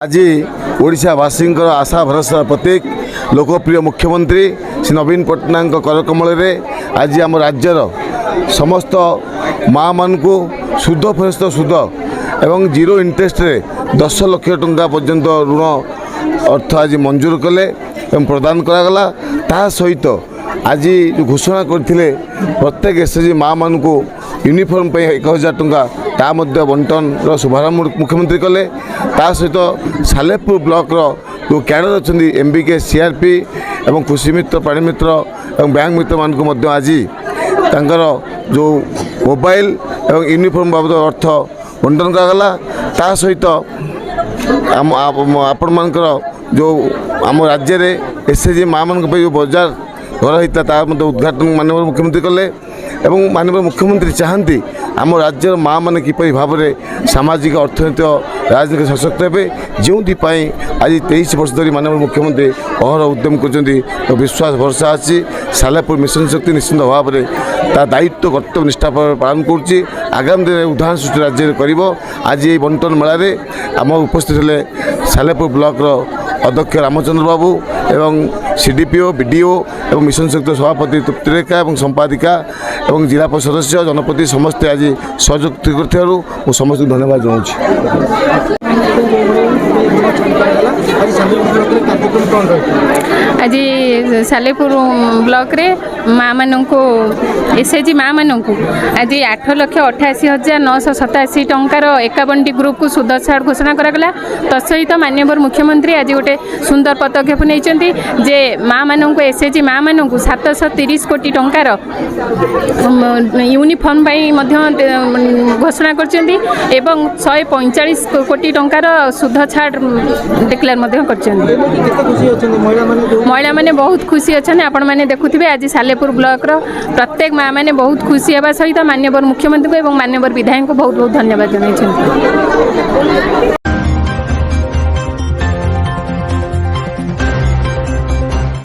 आज ओडिशावासी आशा भरोसा प्रतीक लोकप्रिय मुख्यमंत्री श्री नवीन पट्टनायक करकमल आज आम राज्यर समस्त माँ मान को सुध फेरस्त सुध एवं जीरो इंटरेस्ट रे 10 लाख टंका पर्यंत ऋण अर्थ आज मंजूर कले एवं प्रदान करागला ता सहित आज घोषणा करते प्रत्येक एसएचजी माँ मान को यूनिफॉर्म पे 1000 टंका ता मध्य बंटन शुभारंभ मुख्यमंत्री कले ता सहित सालेपुर ब्लॉक जो कैडर अच्छा एमबीके सीआरपी एवं कृषि मित्र प्राणी मित्र और बैंक मित्र मान को आज तांकर जो मोबाइल एवं यूनिफॉर्म बाबद अर्थ बंटन करागला ता सहित आपण मानकर जो आम राज्य में एसएचजी माँ मान जो बाजार घर होता उद्घाटन माननीय मुख्यमंत्री कले एवं माननीय मुख्यमंत्री चाहती आम राज्यर माँ मैंने किपरि भाव में सामाजिक अर्थनैतिक राजनीतिक सशक्त हे जो आज 23 वर्ष धरी माननीय मुख्यमंत्री अहर उद्यम कर विश्वास भरसा अच्छी सालेपुर मिशन शक्ति निश्चित भाव में ता दायित्व कर्तव्य निष्ठा पालन करुच्ची आगामी दिन उदाहरण सृष्टि राज्य कर आज ये बंटन मेल आम उपस्थित थे सालेपुर ब्लॉक अध्यक्ष रामचंद्र बाबू एवं सीडीपीओ बीडीओ एवं मिशन शक्ति सभापति तृप्तिरेखा और संपादिका और जिला परिषद सदस्य जनप्रति समस्ते आज सहयोग कर समस्त धन्यवाद जनाऊँ। आज सालेपुर ब्लॉक रे माँ मान को एसएचजी माँ मान को आज 8,88,987 टंकार 51 ग्रुप को सुध छाड़ घोषणा करागला तत्सहित माननीय मुख्यमंत्री आज गोटे सुंदर पदक्षेप नहीं जे माँ मान को एसएचजी माँ मान को 730 कोटी टंकार यूनिफॉर्म घोषणा कर 145 कोटी टंकार सुध छाड़ डिक्लेयर कर महिला माने बहुत खुशी अच्छा आपण मैंने देखुवे आज सालेपुर ब्लॉक रो प्रत्येक माँ मैंने बहुत खुशी होगा सहित माननीय मुख्यमंत्री को माननीय विधायक को बहुत बहुत धन्यवाद जनाई।